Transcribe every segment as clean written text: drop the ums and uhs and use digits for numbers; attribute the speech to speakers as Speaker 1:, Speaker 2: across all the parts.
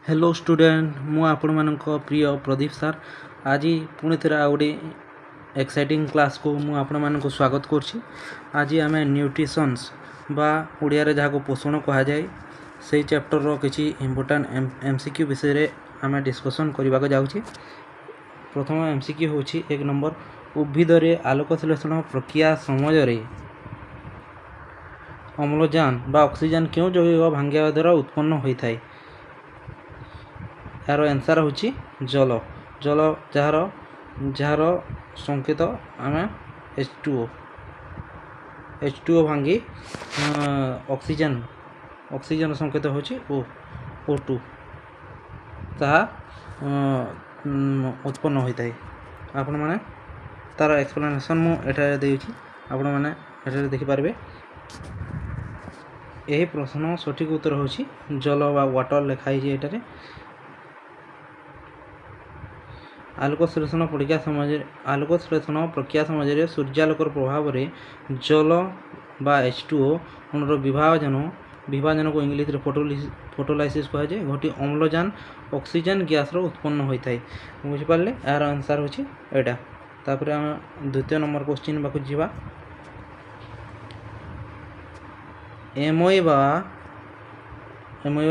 Speaker 1: Hello student मु आपण मानक प्रिय प्रदीप सर आज पुणी थे आ गए एक्साइटिंग क्लास को मु आपण मानक स्वागत करछि। आज आम न्यूट्रिशंस बा ओडिया रे जहाँ को पोषण कह जाए से चैप्टर रो किछि इम्पोर्टेंट एमसीक्यू विषय रे आम डिस्कसन करबा को जाउछि। प्रथम एमसीक्यू होछि 1 नंबर उद्भिद रे आलोक संश्लेषण प्रक्रिया समय रे अम्लजान बा ऑक्सीजन क्यों जैव भांगा द्वारा उत्पन्न होता है। यार आंसर होची जल जल जार जार संकेत आम H2O भांगी ऑक्सीजन ऑक्सीजन संकेत होची O2 ताहा उत्पन्न होता है। आपण माने तार एक्सप्लेनेशन मु एटा देउची आपण माने एटा देखि पारबे। यही प्रश्न सठिक उत्तर होची जल बा वाटर लिखाई जे एटारे। आलोक संश्लेषण प्रक्रिया समय सूर्यालोकर प्रभाव रे जल बा H2O अणुर विभाजन को इंग्लिश रे फोटोलाइसिस कह जाए घटी अम्लजान ऑक्सीजन गैस रो उत्पन्न होता है। बुझी पारले यार आंसर होची एटा। तापर हम द्वितीय नंबर क्वेश्चन बाकु जीवा। एमोइबा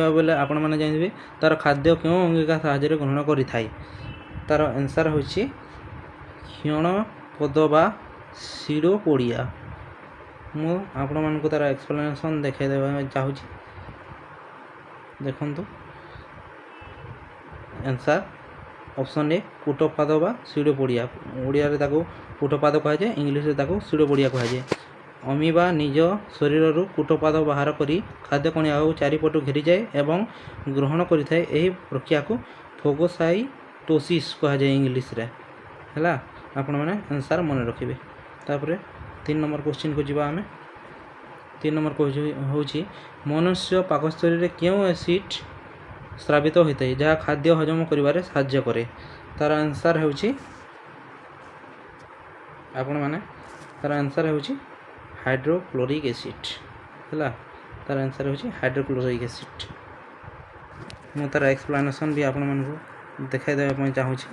Speaker 1: बोले आपण माने जानिबे तार खाद्य क्यों अंगिका साहाय्य ग्रहण करि थाई। तार आंसर होची क्षण पद बा शिरोपोडिया। मु आपण मान को तार एक्सप्लेनेशन देखाई देबा चाहूची। देखंतु आंसर ऑप्शन ए कूटपाद बा शिरोपोडिया। ओडिया रे ताको कूटपाद कह जाए इंग्लिश रे ताको शिरोपोडिया कह जाए। अमीबा निज शरीर रु कूटपाद बाहर करी खाद्य कणिया को चारिपटु घेरी जाए एवं ग्रहण करिथाए। एही प्रक्रिया को फोगोसाइटोसिस कह जाए इंग्लिश रे हैला। आपण माने आंसर मन रखिबे। तापरे 3 नंबर क्वेश्चन को जीवा हमें। 3 नंबर क्वेश्चन होची मनुष्य पाकस्थली रे क्यों एसिड स्रावित होता है जहाँ खाद्य हजम करिवारे साहाय्य करे। तार आंसर होची आपण माने तार आंसर होची हाइड्रोक्लोरिक एसिड हैला। तार आंसर होची हाइड्रोक्लोरिक एसिड। मु तार एक्सप्लेनेशन भी आपण मन को देखाई देबा पई चाहूची।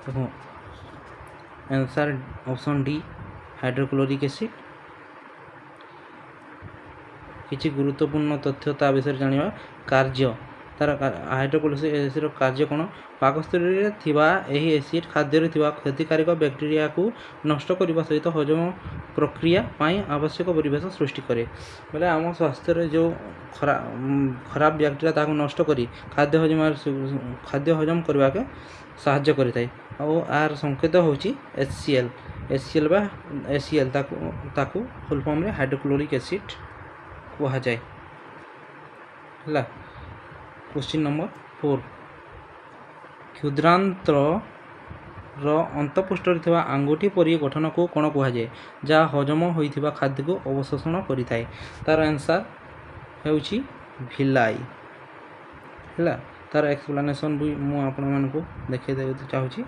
Speaker 1: देखो answer option D hydrochloric acid. किछि गुरुत्वपूर्ण तथ्य ता विषय जानिबा। कार्य तार हाइड्रोक्लोरिक एसिड कार्य कोन पाकस्थली रे थिबा एही एसिड खाद्य रे थिबा क्षतिकारक बैक्टीरिया को नष्ट करबा सहित हजम प्रक्रिया पई आवश्यक परिवेश सृष्टि करे। बोले आम स्वास्थ्य रे जो खराब बैक्टीरिया ताको नष्ट करी खाद्य हजम करबा के सहाय्य करिताय। और आर संकेत होची HCl बा HCl ताको फुल फॉर्म रे हाइड्रोक्लोरिक एसिड कहा जाए हैला। क्वेश्चन नंबर 4 क्षुद्रांत्र अंतपुष्ट आंगुठी परी गठन को कौन कह जाए जहाँ हजम होइथिबा खाद्य को अवशोषण करिथाए। तार आंसर हेउची भिलाई हैला। तार एक्सप्लेनेशन भी मु आपण मन को देखाई देबे चाहूची।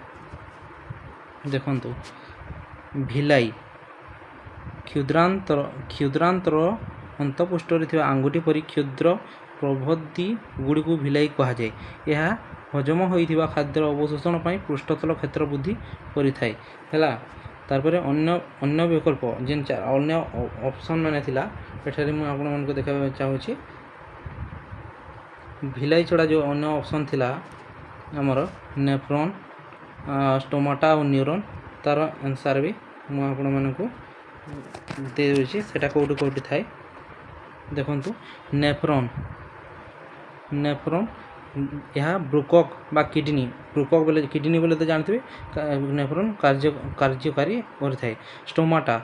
Speaker 1: देखंतु भिलाई क्षुद्रांतर अंतपुष्ट आंगुठी परी क्षुद्र प्रभृति गुड़ी को भिलाई कह जाए। यह हजम होइथिबा खाद्यर अवशोषण पई पृष्ठतल क्षेत्र वृद्धि करिथाए हैला। तारपरे अन्य विकल्प जेन अन्य ऑप्शन माने थिला एठारे मु आपण मन को देखाबा चाहूची। भिलाई छड़ा जो अन्य ऑप्शन थिला हमर नेफ्रॉन स्टोमाटा और न्यूरॉन तार आंसर भी मु आपण मन को दे देछि सेटा कोठी थाए। देखंतु नेफ्रॉन यह ब्रुकक बा किडनी ब्रुकक बोले किडनी बोले तो जानते नेफ्रॉन कार्यकारी करिथाए। स्टोमाटा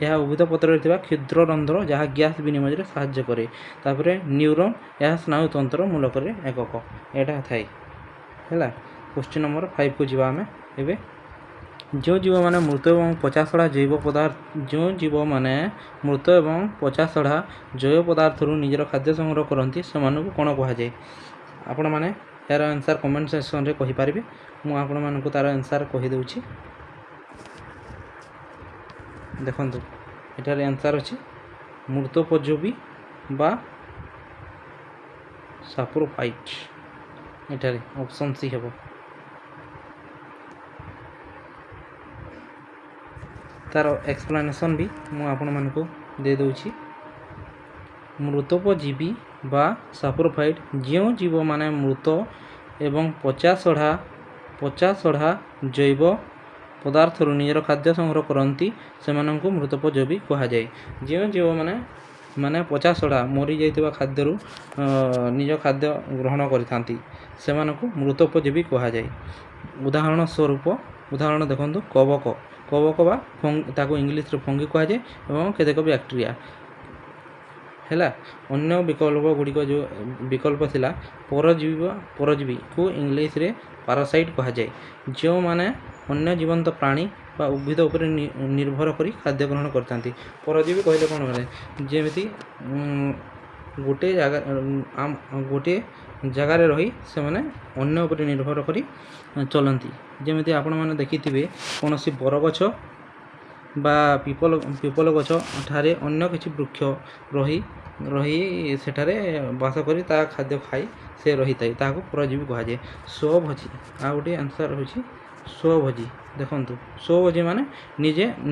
Speaker 1: यह उभीत पत्र क्षुद्र रंध्र जहाँ गैस विनिमय रे साहाय्य करे। तापरे न्यूरॉन यह स्नायु तंत्र मूलक एकक एटा थाए हैला। क्वेश्चन नंबर 5 को जीवा हमें एबे। जो जीव माने मृत एवं पचासढ़ा जैव पदार्थ निजर खाद्य संग्रह करती से कौन कह जाए। आपण माने यार आंसर कमेंट सेक्शन रे कहि पारिबे। मु आपण मान को तार आंसर कहि देउची। देखंतु एटार आंसर अछि मृतोपजीवी बा ସାପ୍ରୋଫାଇଟ୍ ଏଠାରେ ଅପସନ୍ ସି ହେବ। ତାର ଏକ୍ସପ୍ଲାନେସନ୍ ବି ମୁଁ ଆପଣମାନଙ୍କୁ ଦେଇଦେଉଛି। ମୃତୋପଜୀବୀ ବା ସାପ୍ରୋଫାଇଟ୍ ଯେଉଁ ଜୀବମାନେ ମୃତ ଏବଂ ପଚାସଢ଼ା ଜୈବ ପଦାର୍ଥରୁ ନିଜର ଖାଦ୍ୟ ସଂଗ୍ରହ କରନ୍ତି ସେମାନଙ୍କୁ ମୃତୋପଜୀବୀ କୁହାଯାଏ। ଯେଉଁ ଜୀବମାନେ ପଚାସଢ଼ା ମରିଯାଇଥିବା ଖାଦ୍ୟରୁ ନିଜ ଖାଦ୍ୟ ଗ୍ରହଣ କରିଥାନ୍ତି ସେମାନଙ୍କୁ ମୃତୋପଜୀବୀ କୁହାଯାଏ। ଉଦାହରଣ ଦେଖନ୍ତୁ, କବକ ବା ତାକୁ ଇଂଲିଶରେ ଫଙ୍ଗି କୁହାଯାଏ ଏବଂ କେତେକ ବ୍ୟାକ୍ଟେରିଆ ହେଲା। ଅନ୍ୟ ବିକଳ୍ପ ଥିଲା ପରଜୀବୀକୁ ଇଂଲିଶରେ ପାରାସାଇଟ୍ କୁହାଯାଏ। ଯେଉଁମାନେ ଅନ୍ୟ ଜୀବନ୍ତ ପ୍ରାଣୀ ବା ଉଦ୍ଭିଦ ଉପରେ ନିର୍ଭର କରି ଖାଦ୍ୟ ଗ୍ରହଣ କରିଥାନ୍ତି। ପରଜୀବୀ କହିଲେ କ'ଣ କରେ, ଯେମିତି ଗୋଟିଏ ଜାଗାରେ ରହି ସେମାନେ ଅନ୍ୟ ଉପରେ ନିର୍ଭର କରି ଚଳନ୍ତି। ଯେମିତି ଆପଣମାନେ ଦେଖିଥିବେ କୌଣସି ବରଗଛ ବା ପିପଲ ଗଛ ଠାରେ ଅନ୍ୟ କିଛି ବୃକ୍ଷ ରହି ସେଠାରେ ବାସ କରି ତା ଖାଦ୍ୟ ଖାଇ ସେ ରହିଥାଏ, ତାହାକୁ ପରଜୀବୀ କୁହାଯାଏ। ସ୍ୱଭୋଜୀ, ଆଉ ଗୋଟିଏ ଆନ୍ସର୍ ହେଉଛି ସ୍ୱଭୋଜୀ। ଦେଖନ୍ତୁ, ସ୍ୱଭୋଜୀ ମାନେ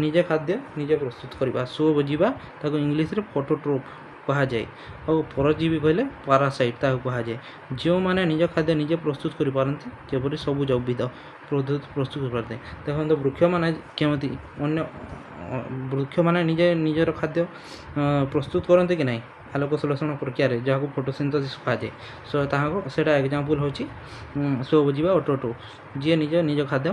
Speaker 1: ନିଜେ ଖାଦ୍ୟ ନିଜେ ପ୍ରସ୍ତୁତ କରିବା, ସ୍ୱଭୋଜୀ ବା ତାକୁ ଇଂଲିଶରେ ଫଟୋଟ୍ରୋପ୍ କୁହାଯାଏ। ଆଉ ପରଜୀବୀ କହିଲେ ପାରାସାଇଟ୍ ତାହାକୁ କୁହାଯାଏ। ଯେଉଁମାନେ ନିଜ ଖାଦ୍ୟ ନିଜେ ପ୍ରସ୍ତୁତ କରିପାରନ୍ତି, ଯେପରି ସବୁଜ ଉଦ୍ଭିଦ ପ୍ରସ୍ତୁତ କରିପାରିଥାଏ। ଦେଖନ୍ତୁ, ବୃକ୍ଷମାନେ ନିଜର ଖାଦ୍ୟ ପ୍ରସ୍ତୁତ କରନ୍ତି କି ନାହିଁ ଆଲୋକ ସଂଶ୍ଳେଷଣ ପ୍ରକ୍ରିୟାରେ, ଯାହାକୁ ଫଟୋସିନ୍ଥେସିସ୍ କୁହାଯାଏ। ସେଇଟା ଏକ୍ଜାମ୍ପଲ୍ ହେଉଛି ସ୍ୱଭୋଜୀ ବା ଅଟୋଟ୍ରୋପ୍, ଯିଏ ନିଜ ଖାଦ୍ୟ